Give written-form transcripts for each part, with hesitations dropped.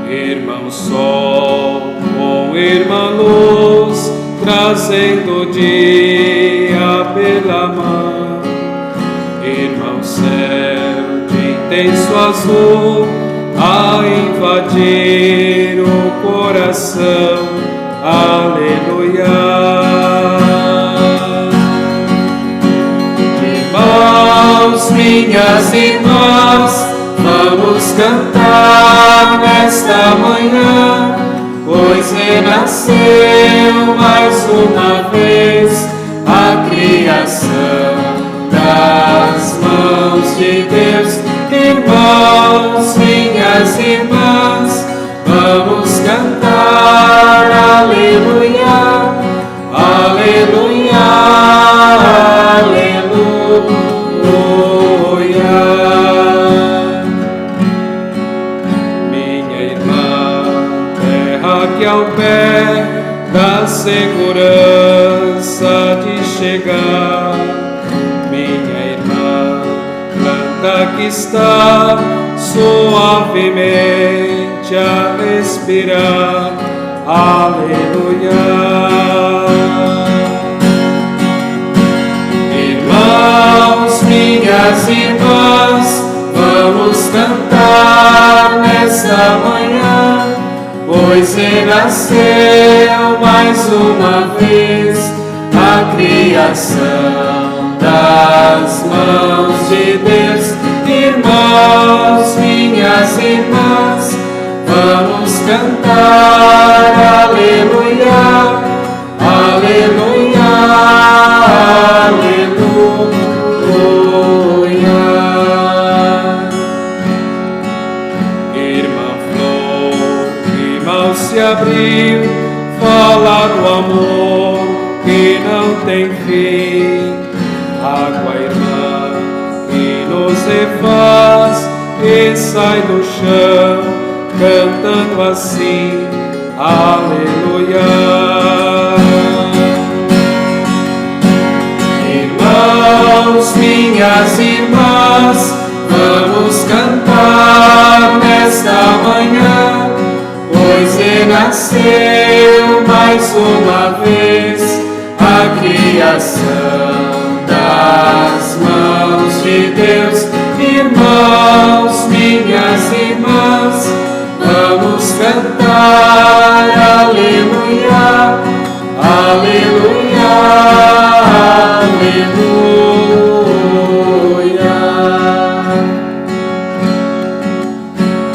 Irmão Sol com irmã Luz, trazendo o dia pela mão. Irmão Céu de intenso azul, a invadir o coração. Aleluia. Irmãos, minhas irmãs, vamos cantar nesta manhã, pois renasceu mais uma vez a criação das mãos de Deus. Irmãos, minhas irmãs, vamos cantar aleluia, aleluia, aleluia. Minha irmã, terra que ao pé da segurança de chegar, minha irmã, planta que está suavemente a respirar, aleluia. Irmãos, minhas irmãs, vamos cantar nesta manhã, pois renasceu mais uma vez a criação das mãos de Deus. Irmãos, minhas irmãs, vamos cantar aleluia, aleluia, aleluia. Irmã flor que mal se abriu, fala do amor que não tem fim. Água, irmã, que nos refaz e sai do chão, cantando assim, aleluia. Irmãos, minhas irmãs, vamos cantar nesta manhã, pois renasceu mais uma vez a criação das mãos de Deus. Irmãos, minhas irmãs, vamos cantar aleluia, aleluia, aleluia.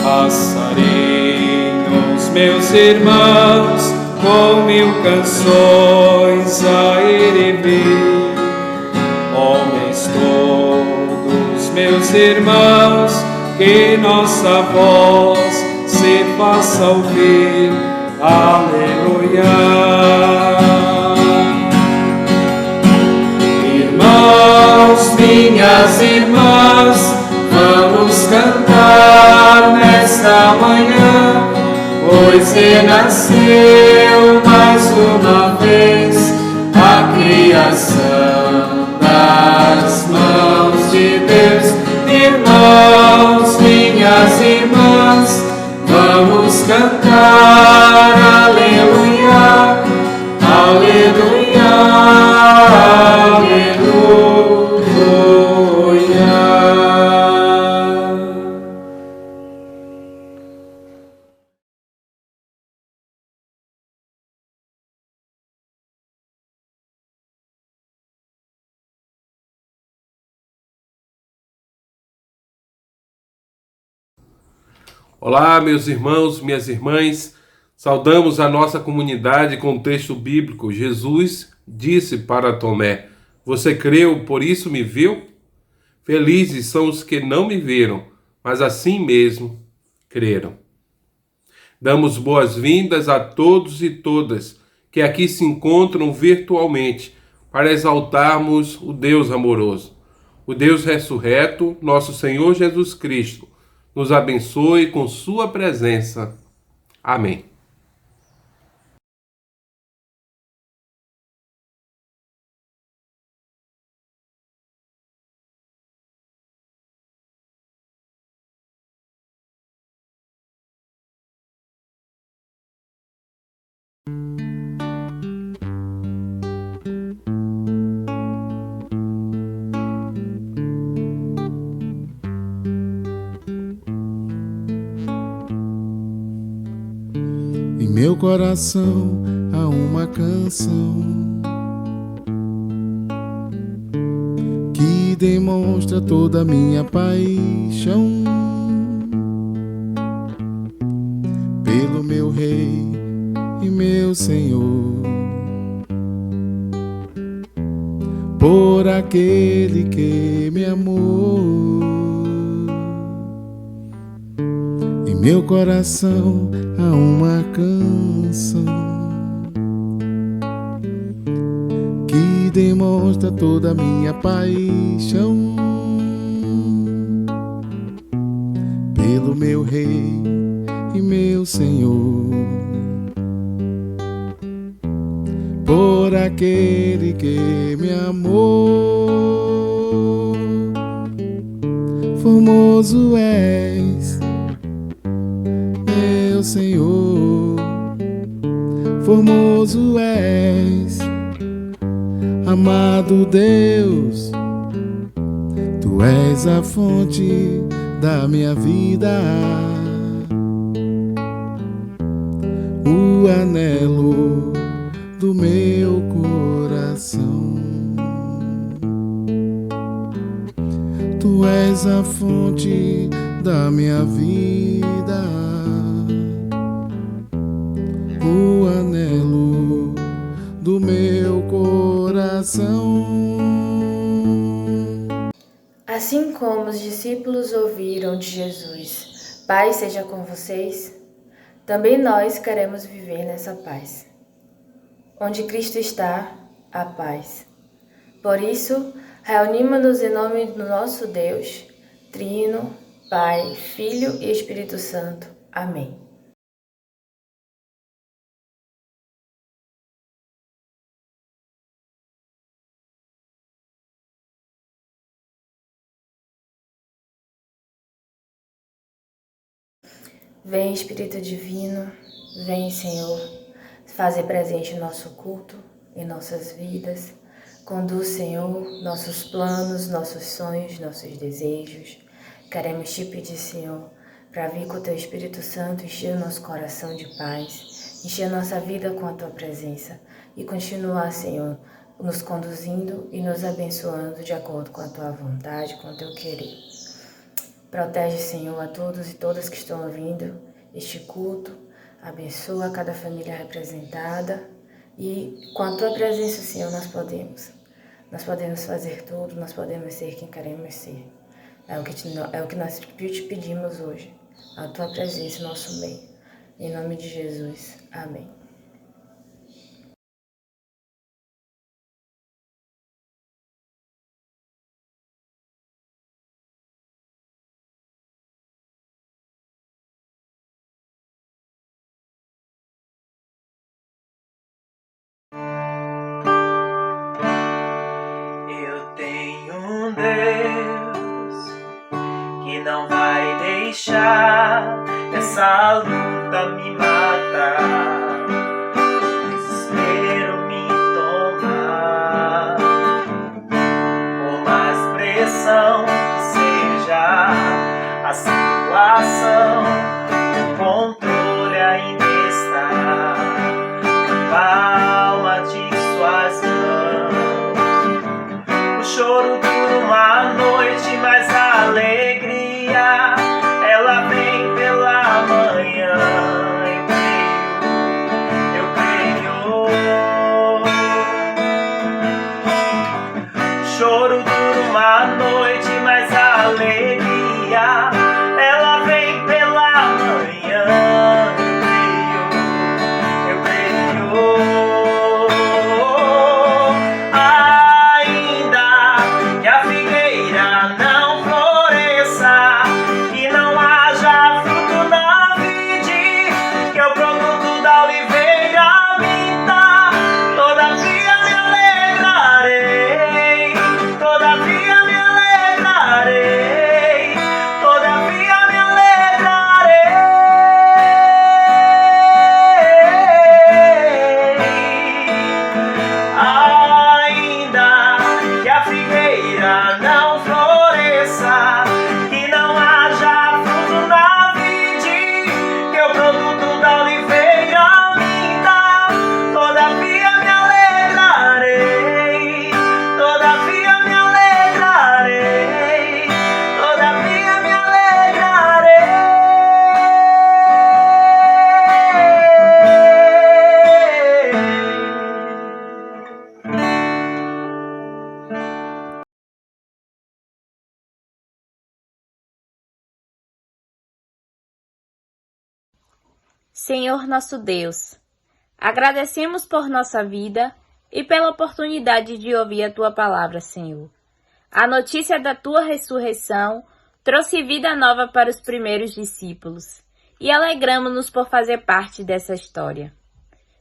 Passarinhos, meus irmãos, com 1000 canções a ir e vir. Homens todos, meus irmãos, que nossa voz se faça ouvir, aleluia. Irmãos, minhas irmãs, vamos cantar nesta manhã, pois renasceu mais uma vez a criação das mãos de Deus. Irmãos, minhas irmãs, vamos cantar aleluia, aleluia, aleluia. Olá, meus irmãos, minhas irmãs, saudamos a nossa comunidade com o texto bíblico. Jesus disse para Tomé: você creu, por isso me viu? Felizes são os que não me viram, mas assim mesmo creram. Damos boas-vindas a todos e todas que aqui se encontram virtualmente para exaltarmos o Deus amoroso. O Deus ressurreto, nosso Senhor Jesus Cristo, nos abençoe com sua presença. Amém. Em meu coração há uma canção que demonstra toda a minha paixão pelo meu Rei e meu Senhor, por aquele que me amou. Em meu coração há uma canção que demonstra toda a minha paixão pelo meu Rei e meu Senhor, por aquele que me amou. Formoso és, meu Senhor, formoso és, amado Deus, Tu és a fonte da minha vida, o anelo do meu coração. Tu és a fonte da minha vida, o anelo do meu coração. Assim como os discípulos ouviram de Jesus, paz seja com vocês, também nós queremos viver nessa paz. Onde Cristo está, há paz. Por isso, reunimos-nos em nome do nosso Deus, Trino, Pai, Filho e Espírito Santo. Amém. Vem, Espírito Divino, vem, Senhor, fazer presente em nosso culto, em nossas vidas. Conduz, Senhor, nossos planos, nossos sonhos, nossos desejos. Queremos te pedir, Senhor, para vir com o Teu Espírito Santo, encher o nosso coração de paz, encher a nossa vida com a Tua presença e continuar, Senhor, nos conduzindo e nos abençoando de acordo com a Tua vontade, com o Teu querer. Protege, Senhor, a todos e todas que estão ouvindo este culto. Abençoa cada família representada. E com a Tua presença, Senhor, nós podemos fazer tudo, nós podemos ser quem queremos ser. É o que nós te pedimos hoje. A Tua presença em nosso meio. Em nome de Jesus. Amém. Não vai deixar essa luta me matar, o desespero me tomar. Por mais pressão que seja a situação, o controle ainda está na palma de suas mãos. O choro dura uma noite, mas a alegria ela vem pela manhã. Eu creio. O choro dura uma noite, mas a alegria ela vem pela manhã. Senhor nosso Deus, agradecemos por nossa vida e pela oportunidade de ouvir a Tua palavra, Senhor. A notícia da Tua ressurreição trouxe vida nova para os primeiros discípulos e alegramos-nos por fazer parte dessa história.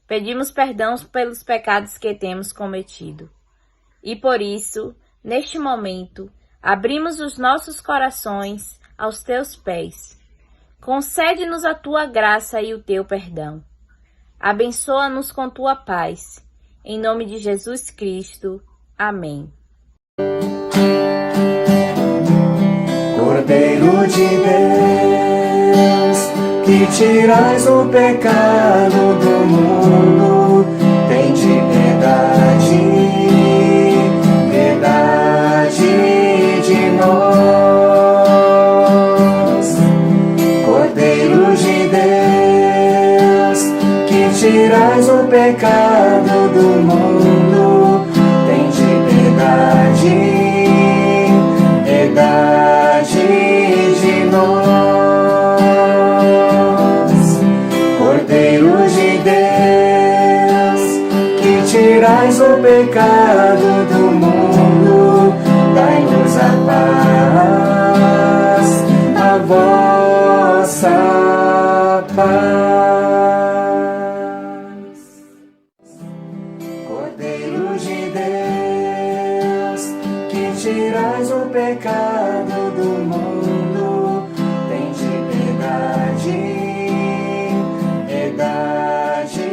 Pedimos perdão pelos pecados que temos cometido. E por isso, neste momento, abrimos os nossos corações aos Teus pés. Concede-nos a Tua graça e o Teu perdão. Abençoa-nos com Tua paz. Em nome de Jesus Cristo. Amém. Cordeiro de Deus, que tirais o pecado do mundo, tende piedade, piedade de nós. Cordeiro de Deus, que tirais o pecado do mundo, tende piedade, piedade de nós. Cordeiro de Deus, que tirais o pecado do mundo, dai-nos a paz, a vossa paz. Cordeiro de Deus, que tirais o pecado do mundo, tende piedade, piedade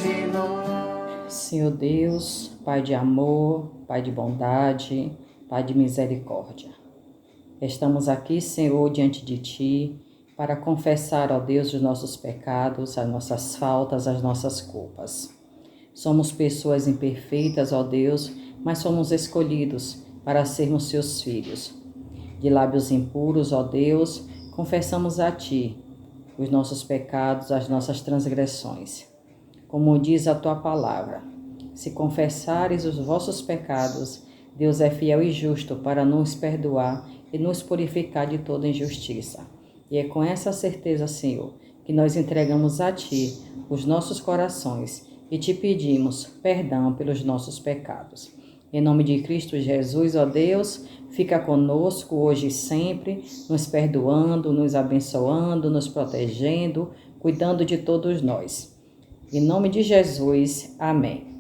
de nós. Senhor Deus, Pai de amor, Pai de bondade, Pai de misericórdia. Estamos aqui, Senhor, diante de Ti, para confessar, ó Deus, os nossos pecados, as nossas faltas, as nossas culpas. Somos pessoas imperfeitas, ó Deus, mas somos escolhidos para sermos Seus filhos. De lábios impuros, ó Deus, confessamos a Ti os nossos pecados, as nossas transgressões. Como diz a Tua palavra, se confessares os vossos pecados, Deus é fiel e justo para nos perdoar e nos purificar de toda injustiça. E é com essa certeza, Senhor, que nós entregamos a Ti os nossos corações e Te pedimos perdão pelos nossos pecados. Em nome de Cristo Jesus, ó Deus, fica conosco hoje e sempre, nos perdoando, nos abençoando, nos protegendo, cuidando de todos nós. Em nome de Jesus, amém.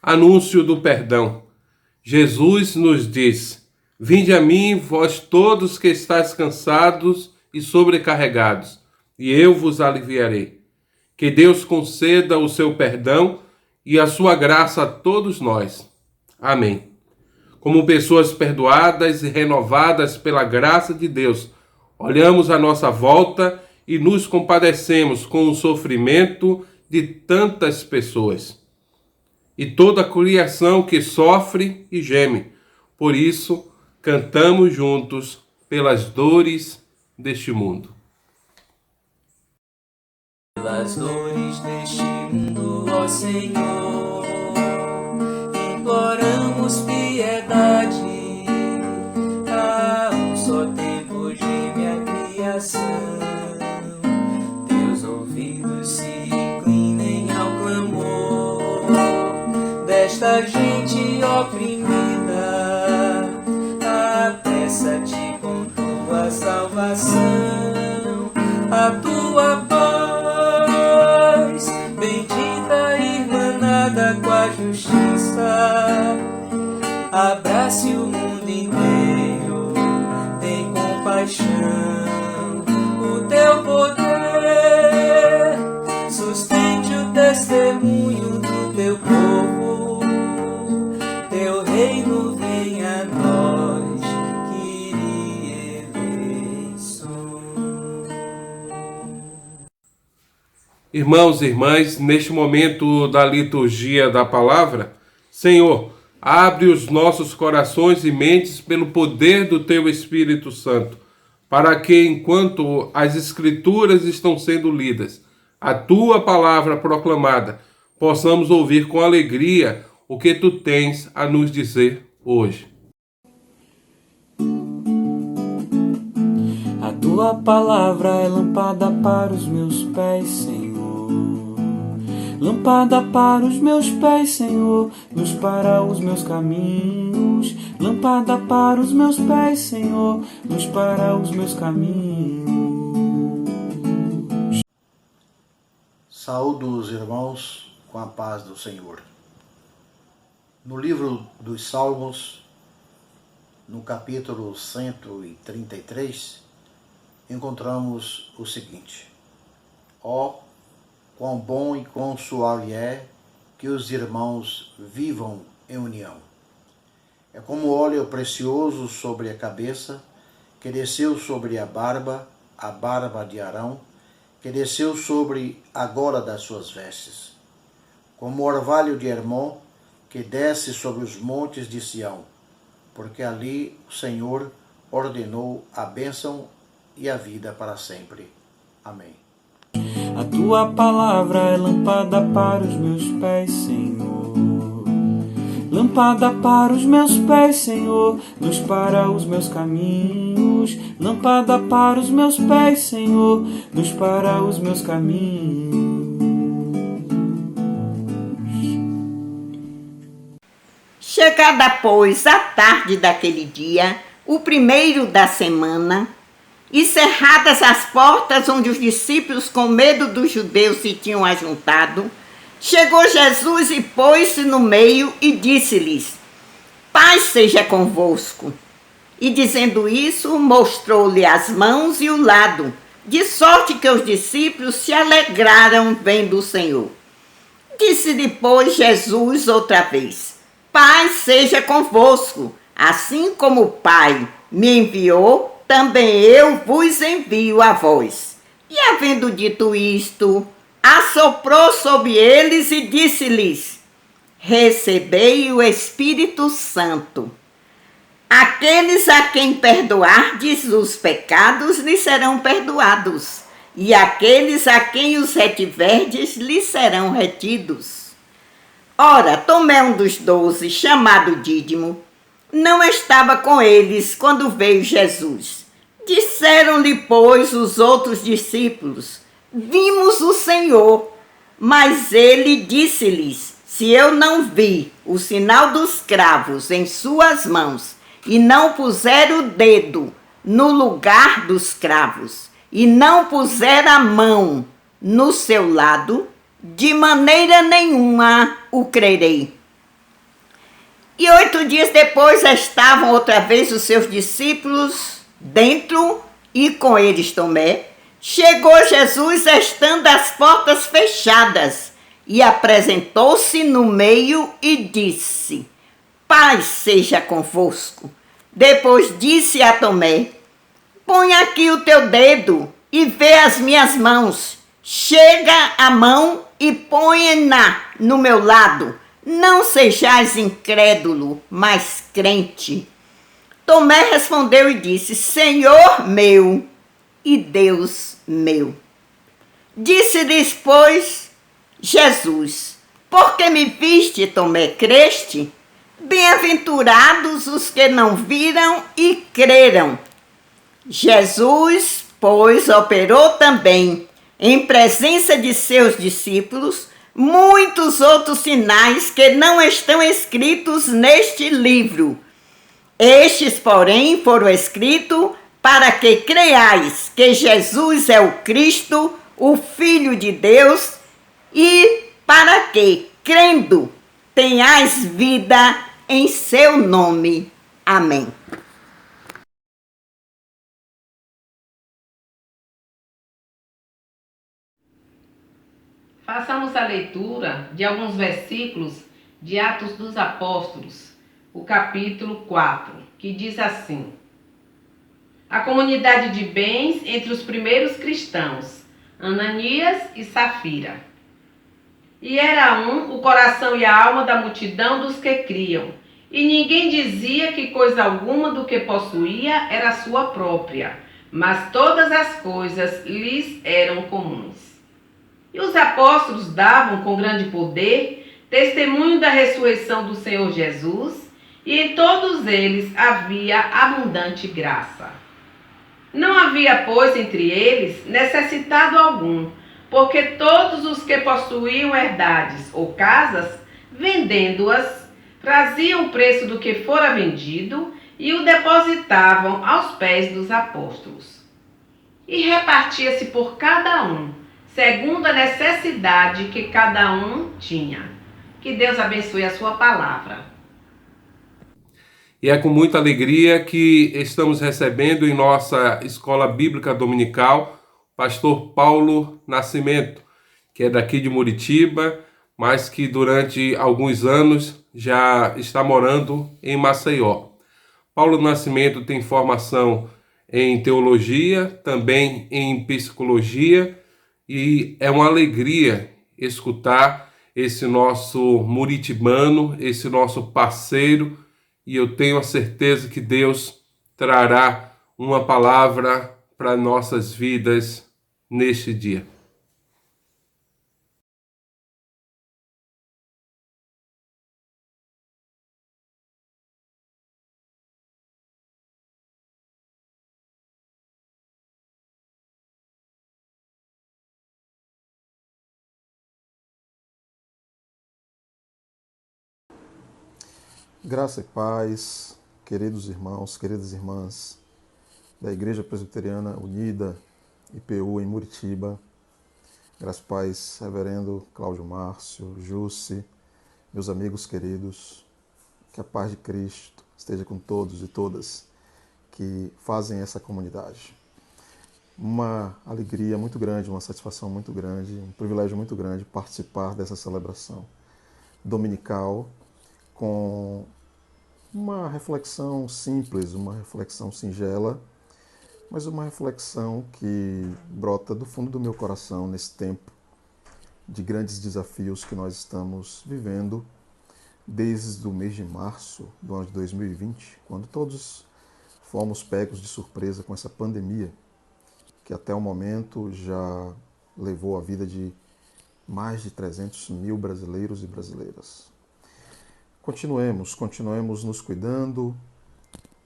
Anúncio do perdão. Jesus nos diz: Vinde a mim, vós todos que estáis cansados e sobrecarregados, e eu vos aliviarei. Que Deus conceda o seu perdão e a sua graça a todos nós. Amém. Como pessoas perdoadas e renovadas pela graça de Deus, olhamos à nossa volta e nos compadecemos com o sofrimento de tantas pessoas e toda a criação que sofre e geme. Por isso, cantamos juntos pelas dores deste mundo. Pelas dores deste mundo, ó Senhor, imploramos piedade. Há um só tempo geme a criação, teus ouvidos se inclinem ao clamor desta gente oprimida. Apressa-te com tua salvação, a tua paz, bendita irmanada com a justiça. Abrace o mundo inteiro, tem compaixão, o teu poder sustente o testemunho do teu povo. Teu reino venha a nós, Kyrie eleison. Irmãos e irmãs, neste momento da liturgia da palavra, Senhor, abre os nossos corações e mentes pelo poder do Teu Espírito Santo, para que, enquanto as Escrituras estão sendo lidas, a tua palavra proclamada, possamos ouvir com alegria o que tu tens a nos dizer hoje. A tua palavra é lâmpada para os meus pés, Senhor. Lâmpada para os meus pés, Senhor, luz para os meus caminhos. Lâmpada para os meus pés, Senhor, luz para os meus caminhos. Saúdo os irmãos com a paz do Senhor. No livro dos Salmos, no capítulo 133, encontramos o seguinte: ó, quão bom e quão suave é que os irmãos vivam em união. É como óleo precioso sobre a cabeça, que desceu sobre a barba de Arão, que desceu sobre a gola das suas vestes. Como o orvalho de Hermon, que desce sobre os montes de Sião, porque ali o Senhor ordenou a bênção e a vida para sempre. Amém. A tua palavra é lâmpada para os meus pés, Senhor. Lâmpada para os meus pés, Senhor, luz para os meus caminhos. Lâmpada para os meus pés, Senhor, luz para os meus caminhos. Chegada, pois, a tarde daquele dia, o primeiro da semana, e cerradas as portas onde os discípulos, com medo dos judeus, se tinham ajuntado, chegou Jesus e pôs-se no meio e disse-lhes: paz seja convosco. E dizendo isso, mostrou-lhe as mãos e o lado, de sorte que os discípulos se alegraram vendo o Senhor. Disse depois Jesus outra vez: paz seja convosco. Assim como o Pai me enviou, também eu vos envio a vós. E havendo dito isto, assoprou sobre eles e disse-lhes: recebei o Espírito Santo. Aqueles a quem perdoardes os pecados lhes serão perdoados, e aqueles a quem os retiverdes lhes serão retidos. Ora, Tomé, um dos 12, chamado Dídimo, não estava com eles quando veio Jesus. Disseram-lhe, pois, os outros discípulos: vimos o Senhor. Mas ele disse-lhes: se eu não vi o sinal dos cravos em suas mãos, e não puser o dedo no lugar dos cravos, e não puser a mão no seu lado, de maneira nenhuma o crerei. E 8 dias depois estavam outra vez os seus discípulos dentro, e com eles Tomé. Chegou Jesus estando as portas fechadas, e apresentou-se no meio e disse: paz seja convosco. Depois disse a Tomé: põe aqui o teu dedo e vê as minhas mãos. Chega a mão e põe-na no meu lado. Não sejais incrédulo, mas crente. Tomé respondeu e disse: Senhor meu e Deus meu. Disse-lhes, pois, Jesus: porque me viste, Tomé, creste? Bem-aventurados os que não viram e creram. Jesus, pois, operou também, em presença de seus discípulos, muitos outros sinais que não estão escritos neste livro. Estes, porém, foram escritos para que creiais que Jesus é o Cristo, o Filho de Deus, e para que, crendo, tenhais vida em seu nome. Amém. Façamos a leitura de alguns versículos de Atos dos Apóstolos, o capítulo 4, que diz assim: a comunidade de bens entre os primeiros cristãos, Ananias e Safira. E era o coração e a alma da multidão dos que criam, e ninguém dizia que coisa alguma do que possuía era sua própria, mas todas as coisas lhes eram comuns. E os apóstolos davam com grande poder testemunho da ressurreição do Senhor Jesus, e em todos eles havia abundante graça. Não havia, pois, entre eles necessitado algum, porque todos os que possuíam herdades ou casas, vendendo-as, traziam o preço do que fora vendido e o depositavam aos pés dos apóstolos. E repartia-se por cada um, segundo a necessidade que cada um tinha. Que Deus abençoe a sua palavra. E é com muita alegria que estamos recebendo em nossa escola bíblica dominical o pastor Paulo Nascimento, que é daqui de Muritiba, mas que durante alguns anos já está morando em Maceió. Paulo Nascimento tem formação em teologia, também em psicologia, e é uma alegria escutar esse nosso muritibano, esse nosso parceiro, e eu tenho a certeza que Deus trará uma palavra para nossas vidas neste dia. Graça e paz, queridos irmãos, queridas irmãs da Igreja Presbiteriana Unida, IPU, em Muritiba. Graça e paz, reverendo Cláudio Márcio, Jusce, meus amigos queridos. Que a paz de Cristo esteja com todos e todas que fazem essa comunidade. Uma alegria muito grande, uma satisfação muito grande, um privilégio muito grande participar dessa celebração dominical, com uma reflexão simples, uma reflexão singela, mas uma reflexão que brota do fundo do meu coração nesse tempo de grandes desafios que nós estamos vivendo desde o mês de março do ano de 2020, quando todos fomos pegos de surpresa com essa pandemia, que até o momento já levou a vida de mais de 300 mil brasileiros e brasileiras. Continuemos nos cuidando,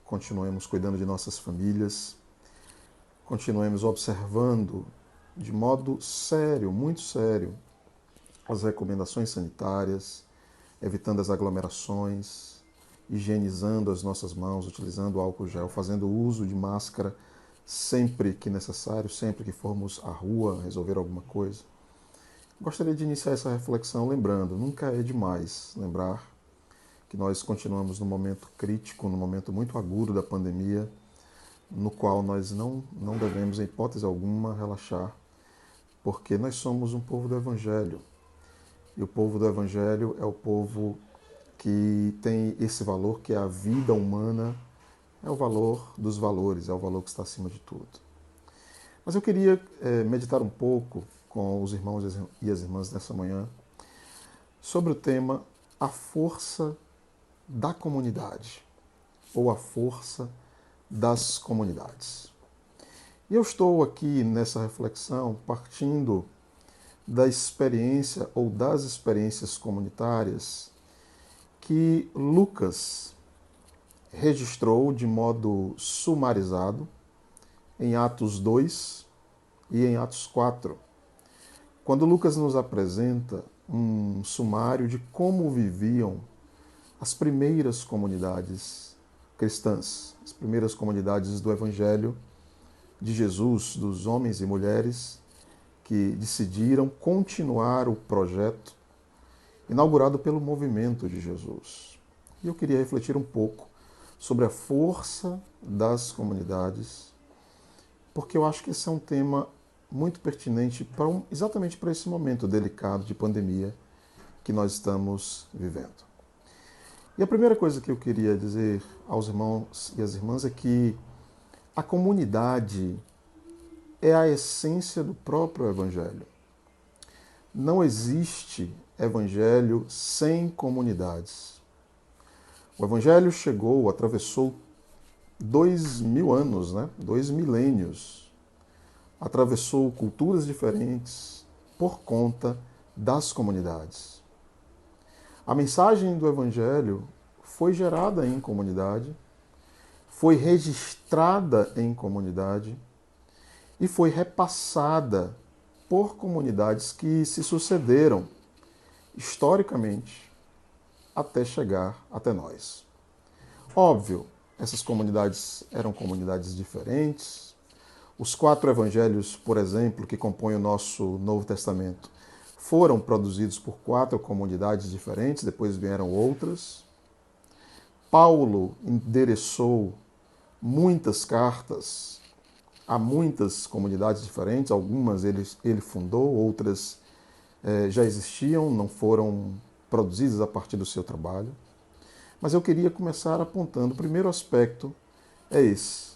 continuemos cuidando de nossas famílias, continuemos observando de modo sério, muito sério, as recomendações sanitárias, evitando as aglomerações, higienizando as nossas mãos, utilizando álcool gel, fazendo uso de máscara sempre que necessário, sempre que formos à rua resolver alguma coisa. Gostaria de iniciar essa reflexão lembrando, nunca é demais lembrar que nós continuamos num momento crítico, num momento muito agudo da pandemia, no qual nós não devemos, em hipótese alguma, relaxar, porque nós somos um povo do Evangelho. E o povo do Evangelho é o povo que tem esse valor, que é a vida humana, é o valor dos valores, é o valor que está acima de tudo. Mas eu queria meditar um pouco com os irmãos e as irmãs nessa manhã sobre o tema a força da comunidade, ou a força das comunidades. E eu estou aqui nessa reflexão partindo da experiência ou das experiências comunitárias que Lucas registrou de modo sumarizado em Atos 2 e em Atos 4, quando Lucas nos apresenta um sumário de como viviam as primeiras comunidades cristãs, as primeiras comunidades do Evangelho de Jesus, dos homens e mulheres que decidiram continuar o projeto inaugurado pelo movimento de Jesus. E eu queria refletir um pouco sobre a força das comunidades, porque eu acho que esse é um tema muito pertinente exatamente para esse momento delicado de pandemia que nós estamos vivendo. E a primeira coisa que eu queria dizer aos irmãos e às irmãs é que a comunidade é a essência do próprio Evangelho. Não existe Evangelho sem comunidades. O Evangelho chegou, atravessou 2000 anos, né? 2 milênios. Atravessou culturas diferentes por conta das comunidades. A mensagem do Evangelho foi gerada em comunidade, foi registrada em comunidade e foi repassada por comunidades que se sucederam historicamente até chegar até nós. Óbvio, essas comunidades eram comunidades diferentes. Os 4 evangelhos, por exemplo, que compõem o nosso Novo Testamento, foram produzidos por 4 comunidades diferentes, depois vieram outras. Paulo endereçou muitas cartas a muitas comunidades diferentes, algumas ele fundou, outras já existiam, não foram produzidas a partir do seu trabalho. Mas eu queria começar apontando, o primeiro aspecto é esse.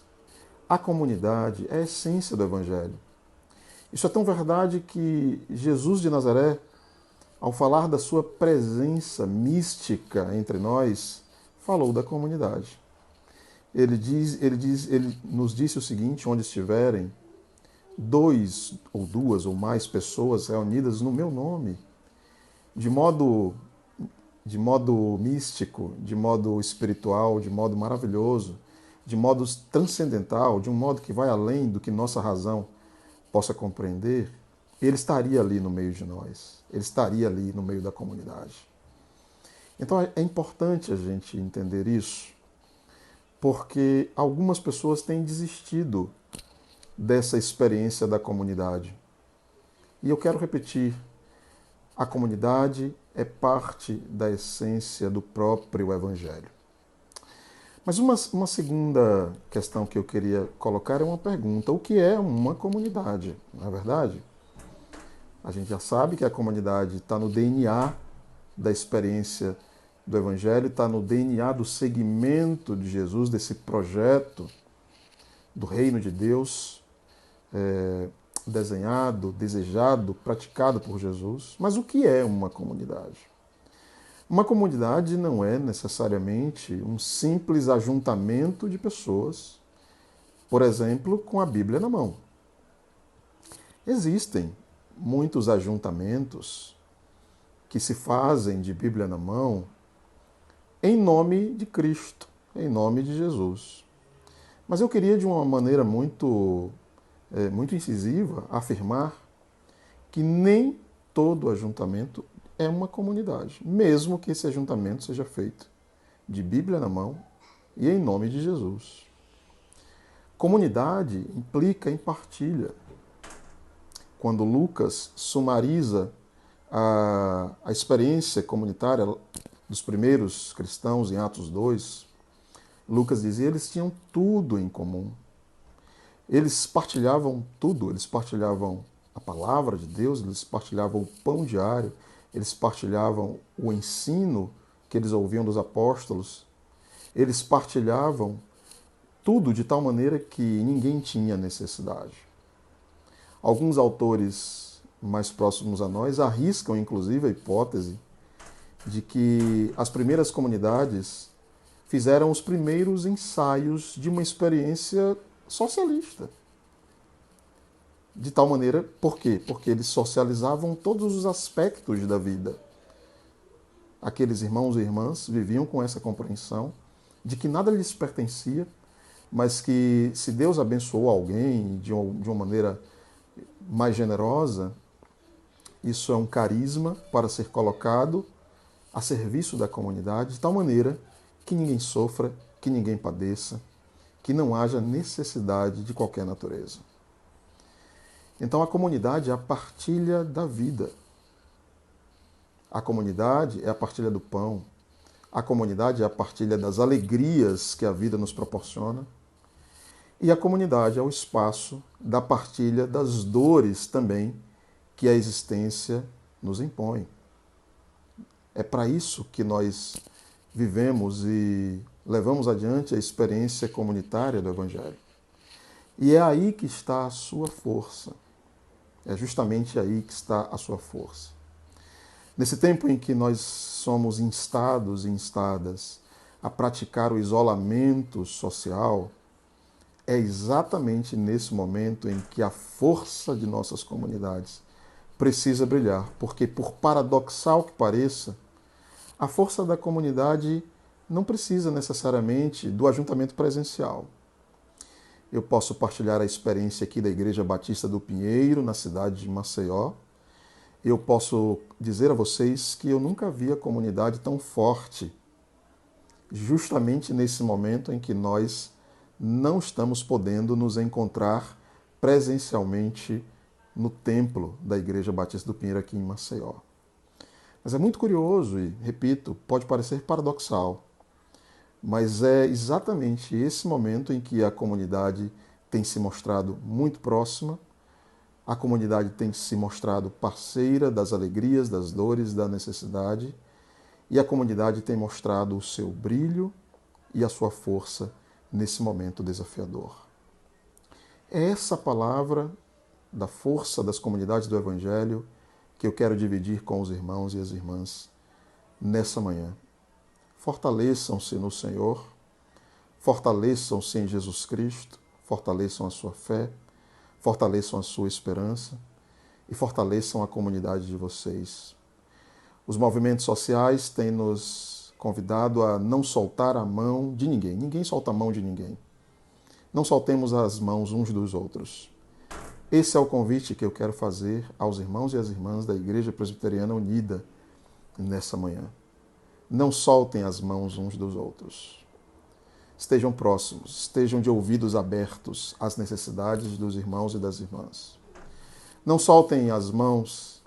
A comunidade é a essência do Evangelho. Isso é tão verdade que Jesus de Nazaré, ao falar da sua presença mística entre nós, falou da comunidade. Ele nos disse o seguinte: onde estiverem 2 ou 2 ou mais pessoas reunidas no meu nome, de modo místico, de modo espiritual, de modo maravilhoso, de modo transcendental, de um modo que vai além do que nossa razão possa compreender, ele estaria ali no meio de nós, ele estaria ali no meio da comunidade. Então é importante a gente entender isso, porque algumas pessoas têm desistido dessa experiência da comunidade. E eu quero repetir, a comunidade é parte da essência do próprio Evangelho. Mas uma segunda questão que eu queria colocar é uma pergunta: o que é uma comunidade? Não é verdade? A gente já sabe que a comunidade está no DNA da experiência do Evangelho, está no DNA do seguimento de Jesus, desse projeto do reino de Deus, desenhado, desejado, praticado por Jesus. Mas o que é uma comunidade? Uma comunidade não é necessariamente um simples ajuntamento de pessoas, por exemplo, com a Bíblia na mão. Existem muitos ajuntamentos que se fazem de Bíblia na mão em nome de Cristo, em nome de Jesus. Mas eu queria, de uma maneira muito incisiva, afirmar que nem todo ajuntamento é uma comunidade, mesmo que esse ajuntamento seja feito de Bíblia na mão e em nome de Jesus. Comunidade implica em partilha. Quando Lucas sumariza a experiência comunitária dos primeiros cristãos em Atos 2, Lucas dizia que eles tinham tudo em comum. Eles partilhavam tudo, eles partilhavam a palavra de Deus, eles partilhavam o pão diário, eles partilhavam o ensino que eles ouviam dos apóstolos, eles partilhavam tudo de tal maneira que ninguém tinha necessidade. Alguns autores mais próximos a nós arriscam, inclusive, a hipótese de que as primeiras comunidades fizeram os primeiros ensaios de uma experiência socialista. De tal maneira, por quê? Porque eles socializavam todos os aspectos da vida. Aqueles irmãos e irmãs viviam com essa compreensão de que nada lhes pertencia, mas que se Deus abençoou alguém de uma maneira mais generosa, isso é um carisma para ser colocado a serviço da comunidade, de tal maneira que ninguém sofra, que ninguém padeça, que não haja necessidade de qualquer natureza. Então a comunidade é a partilha da vida. A comunidade é a partilha do pão. A comunidade é a partilha das alegrias que a vida nos proporciona. E a comunidade é o espaço da partilha das dores também que a existência nos impõe. É para isso que nós vivemos e levamos adiante a experiência comunitária do Evangelho. E é aí que está a sua força. É justamente aí que está a sua força. Nesse tempo em que nós somos instados e instadas a praticar o isolamento social, é exatamente nesse momento em que a força de nossas comunidades precisa brilhar, porque, por paradoxal que pareça, a força da comunidade não precisa necessariamente do ajuntamento presencial. Eu posso partilhar a experiência aqui da Igreja Batista do Pinheiro, na cidade de Maceió. Eu posso dizer a vocês que eu nunca vi a comunidade tão forte, justamente nesse momento em que nós não estamos podendo nos encontrar presencialmente no templo da Igreja Batista do Pinheiro aqui em Maceió. Mas é muito curioso e, repito, pode parecer paradoxal, mas é exatamente esse momento em que a comunidade tem se mostrado muito próxima, a comunidade tem se mostrado parceira das alegrias, das dores, da necessidade, e a comunidade tem mostrado o seu brilho e a sua força nesse momento desafiador. É essa palavra da força das comunidades do Evangelho que eu quero dividir com os irmãos e as irmãs nessa manhã. Fortaleçam-se no Senhor, fortaleçam-se em Jesus Cristo, fortaleçam a sua fé, fortaleçam a sua esperança e fortaleçam a comunidade de vocês. Os movimentos sociais têm nos convidado a não soltar a mão de ninguém. Ninguém solta a mão de ninguém. Não soltemos as mãos uns dos outros. Esse é o convite que eu quero fazer aos irmãos e às irmãs da Igreja Presbiteriana Unida nessa manhã. Não soltem as mãos uns dos outros. Estejam próximos, estejam de ouvidos abertos às necessidades dos irmãos e das irmãs. Não soltem as mãos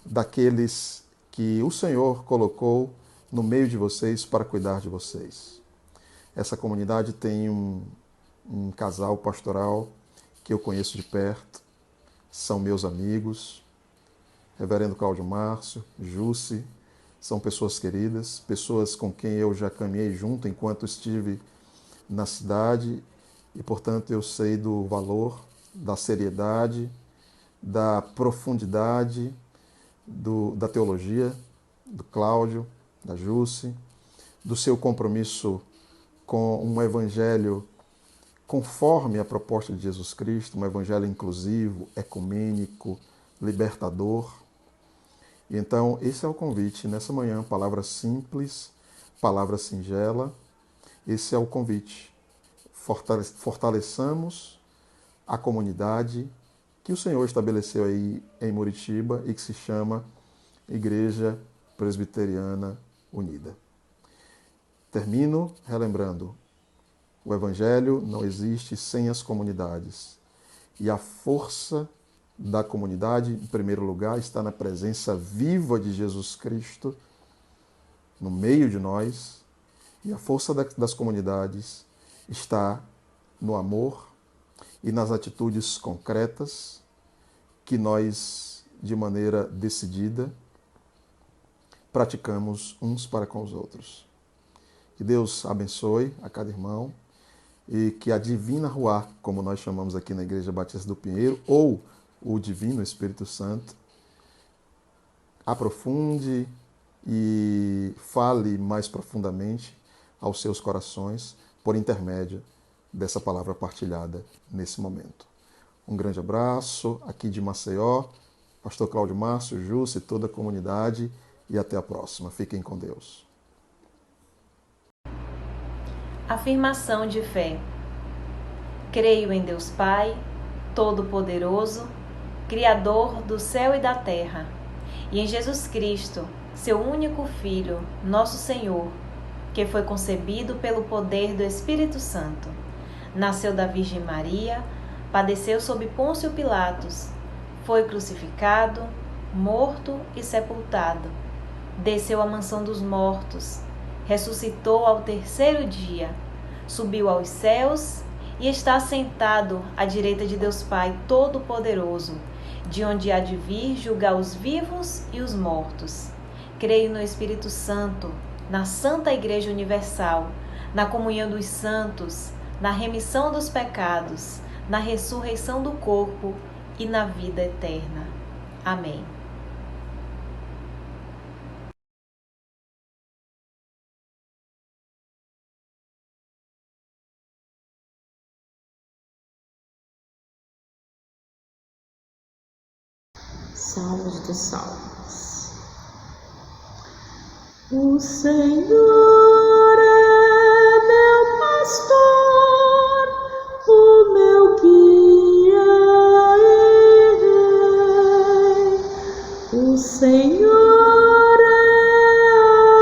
daqueles que o Senhor colocou no meio de vocês para cuidar de vocês. Essa comunidade tem um casal pastoral que eu conheço de perto, são meus amigos, Reverendo Cláudio Márcio, Jussi, são pessoas queridas, pessoas com quem eu já caminhei junto enquanto estive na cidade e, portanto, eu sei do valor, da seriedade, da profundidade da teologia do Cláudio, da Jussi, do seu compromisso com um evangelho conforme a proposta de Jesus Cristo, um evangelho inclusivo, ecumênico, libertador. E então, esse é o convite nessa manhã, palavra simples, palavra singela, esse é o convite. Fortaleçamos a comunidade que o Senhor estabeleceu aí em Muritiba e que se chama Igreja Presbiteriana Unida. Termino relembrando, o Evangelho não existe sem as comunidades. E a força da comunidade, em primeiro lugar, está na presença viva de Jesus Cristo no meio de nós. E a força das comunidades está no amor e nas atitudes concretas que nós, de maneira decidida, praticamos uns para com os outros. Que Deus abençoe a cada irmão e que a Divina Ruá, como nós chamamos aqui na Igreja Batista do Pinheiro, ou o Divino Espírito Santo, aprofunde e fale mais profundamente aos seus corações por intermédio dessa palavra partilhada nesse momento. Um grande abraço aqui de Maceió, pastor Cláudio Márcio, Jussi e toda a comunidade, e até a próxima. Fiquem com Deus. Afirmação de fé. Creio em Deus Pai, Todo-Poderoso, Criador do céu e da terra, e em Jesus Cristo, seu único Filho, nosso Senhor, que foi concebido pelo poder do Espírito Santo. Nasceu da Virgem Maria, padeceu sob Pôncio Pilatos, foi crucificado, morto e sepultado. Desceu à mansão dos mortos, ressuscitou ao terceiro dia, subiu aos céus e está sentado à direita de Deus Pai Todo-Poderoso, de onde há de vir julgar os vivos e os mortos. Creio no Espírito Santo, na Santa Igreja Universal, na comunhão dos santos, na remissão dos pecados, na ressurreição do corpo e na vida eterna. Amém. Salmos dos Salmos. O Senhor é meu pastor, o meu guia e rei. O Senhor é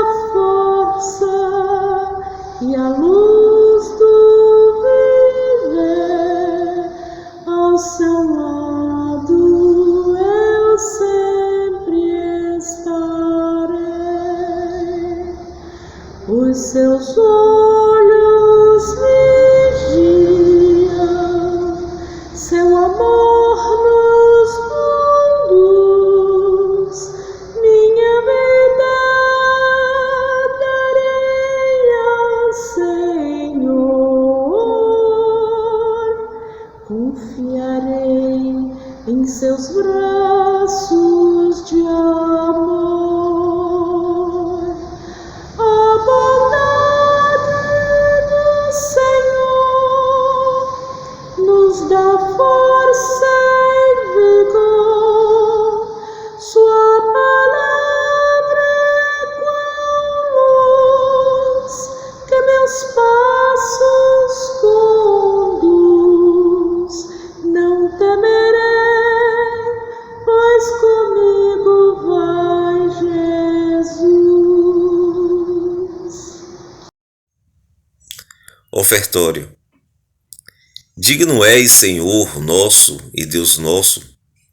a força e a luz do viver. Ao seu lado eu sempre estarei. Os seus olhos vigiam, seu amor nos conduz. Minha vida darei ao Senhor, confiarei em seus braços de amor. A bondade do Senhor nos dá força e vigor. Sua palavra é qual luz que meus passos conduz. Não temerei, pois comigo vai Jesus. Ofertório. Digno és, Senhor nosso e Deus nosso,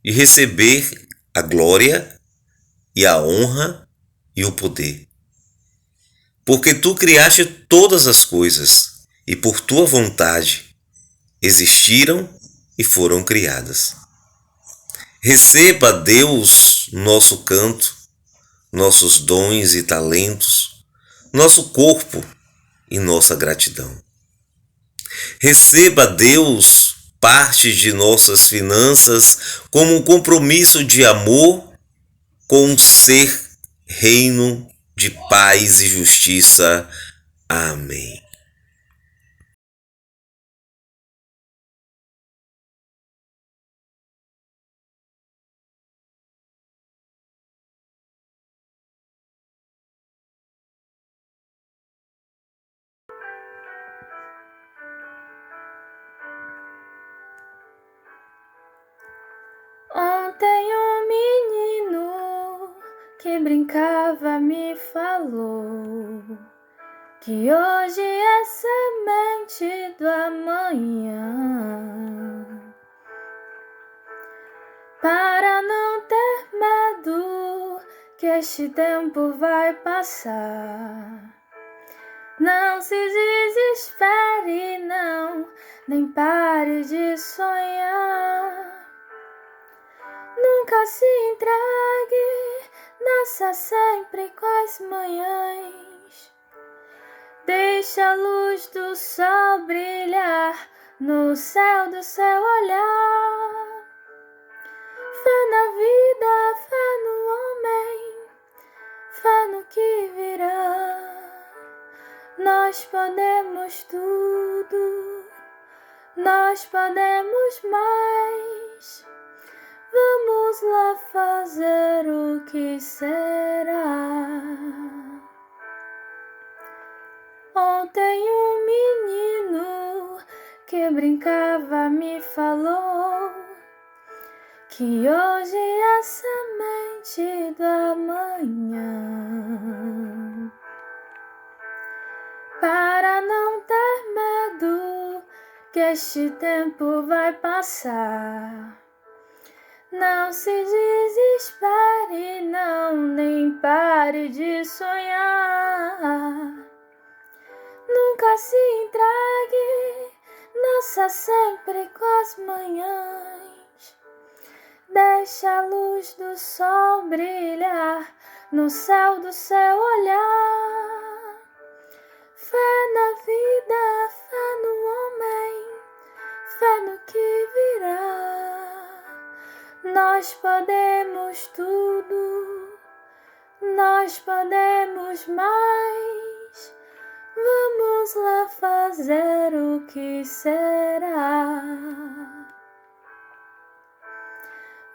de receber a glória e a honra e o poder. Porque tu criaste todas as coisas, e por tua vontade existiram e foram criadas. Receba, Deus, nosso canto, nossos dons e talentos, nosso corpo e nossa gratidão. Receba, Deus, parte de nossas finanças como um compromisso de amor com um ser reino de paz e justiça. Amém. Ontem um menino que brincava me falou que hoje é semente do amanhã. Para não ter medo que este tempo vai passar, não se desespere, não, nem pare de sonhar. Nunca se entregue, nasça sempre com as manhãs. Deixa a luz do sol brilhar no céu do seu olhar. Fé na vida, fé no homem, fé no que virá. Nós podemos tudo, nós podemos mais. Vamos lá fazer o que será. Ontem um menino que brincava me falou que hoje é semente do amanhã. Para não ter medo que este tempo vai passar, não se desespere, não, nem pare de sonhar. Nunca se entregue, nasça sempre com as manhãs. Deixa a luz do sol brilhar no céu do seu olhar. Fé na vida, fé no homem, fé no que virá. Nós podemos tudo, nós podemos mais. Vamos lá fazer o que será.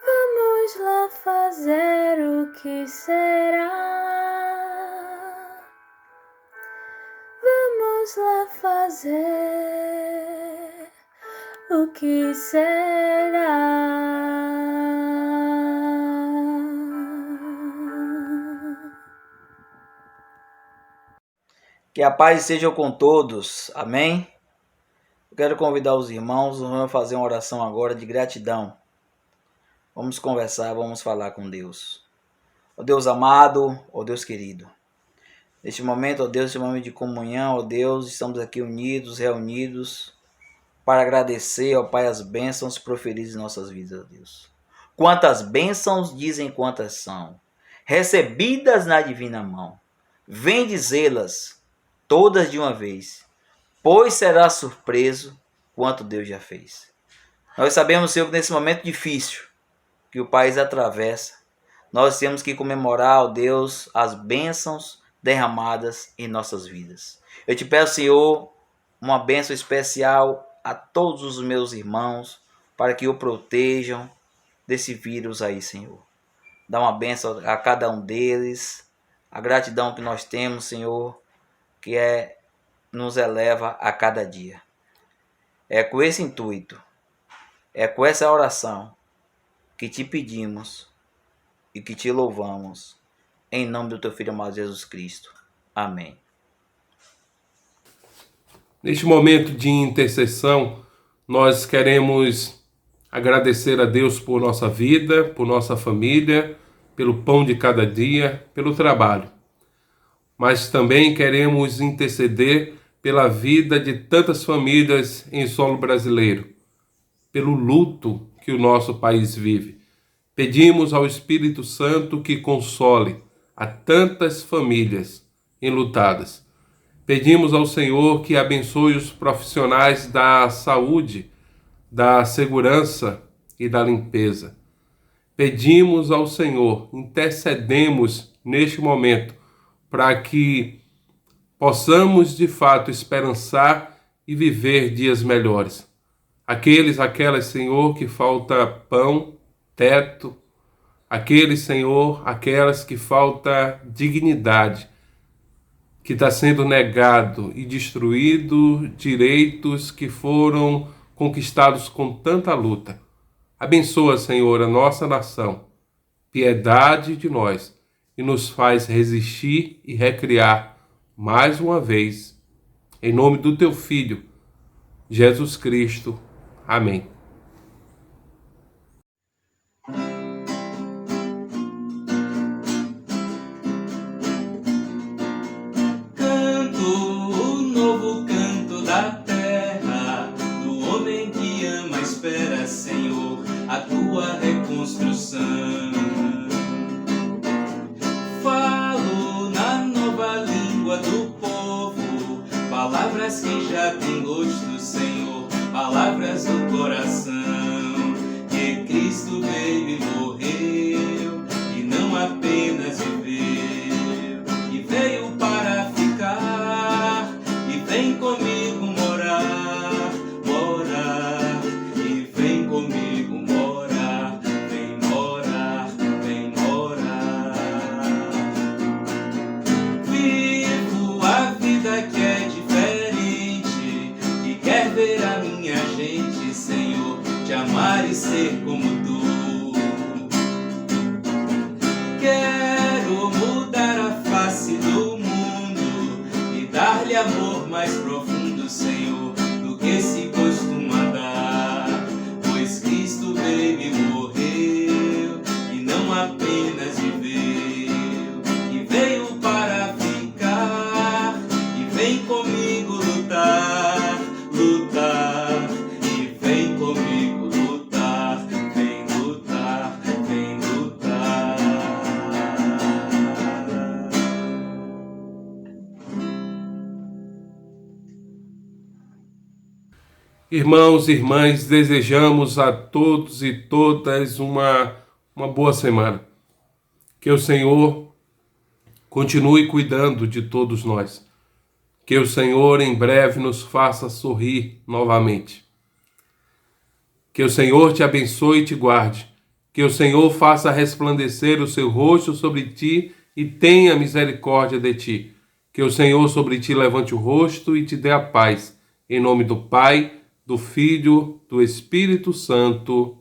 Vamos lá fazer que será? Vamos lá fazer o que será? Que a paz seja com todos. Amém? Eu quero convidar os irmãos, vamos fazer uma oração agora de gratidão. Vamos conversar, vamos falar com Deus. Ó Deus amado, ó Deus querido. Neste momento, ó Deus, neste momento de comunhão, ó Deus, estamos aqui unidos, reunidos, para agradecer, ó Pai, as bênçãos proferidas em nossas vidas, ó Deus. Quantas bênçãos dizem quantas são, recebidas na divina mão. Vem dizê-las todas de uma vez, pois será surpreso quanto Deus já fez. Nós sabemos, Senhor, que nesse momento difícil que o país atravessa, nós temos que comemorar, ó Deus, as bênçãos derramadas em nossas vidas. Eu te peço, Senhor, uma bênção especial a todos os meus irmãos, para que o protejam desse vírus aí, Senhor. Dá uma bênção a cada um deles, a gratidão que nós temos, Senhor, que nos eleva a cada dia. É com esse intuito, é com essa oração que te pedimos e que te louvamos, em nome do teu Filho amado Jesus Cristo. Amém. Neste momento de intercessão, nós queremos agradecer a Deus por nossa vida, por nossa família, pelo pão de cada dia, pelo trabalho. Mas também queremos interceder pela vida de tantas famílias em solo brasileiro, pelo luto que o nosso país vive. Pedimos ao Espírito Santo que console a tantas famílias enlutadas. Pedimos ao Senhor que abençoe os profissionais da saúde, da segurança e da limpeza. Pedimos ao Senhor, intercedemos neste momento, para que possamos de fato esperançar e viver dias melhores. Aquelas, Senhor, que falta pão, teto, aqueles, Senhor, aquelas que falta dignidade, que está sendo negado e destruído direitos que foram conquistados com tanta luta. Abençoa, Senhor, a nossa nação, piedade de nós, e nos faz resistir e recriar mais uma vez, em nome do teu Filho, Jesus Cristo. Amém. Canto o novo canto da terra, do homem que ama, espera, Senhor, a tua reconstrução. Falo na nova língua do povo, palavras que já têm gosto, Senhor, palavras do coração. Que Cristo veio e morreu, e não apenas viveu, e veio para ficar, e vem comigo morar, morar, e vem comigo morar, vem morar, vem morar. Vivo a vida que é diferente, que quer ver a minha gente, Senhor, te amar e ser como tu. Quero mudar a face do mundo e dar-lhe amor mais profundo, Senhor, do que se costuma dar. Pois Cristo veio e morreu, e não apenas viveu, e veio para ficar, e vem comigo lutar, lutar, e vem comigo lutar, vem lutar, vem lutar. Irmãos e irmãs, desejamos a todos e todas uma boa semana. Que o Senhor continue cuidando de todos nós. Que o Senhor em breve nos faça sorrir novamente. Que o Senhor te abençoe e te guarde. Que o Senhor faça resplandecer o seu rosto sobre ti e tenha misericórdia de ti. Que o Senhor sobre ti levante o rosto e te dê a paz. Em nome do Pai, do Filho, do Espírito Santo.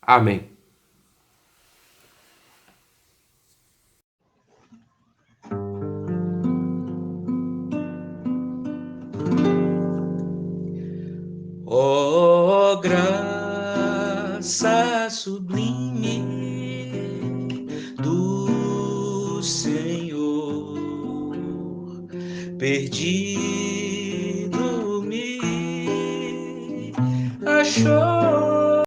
Amém. Ó graça sublime do Senhor, perdido me achou.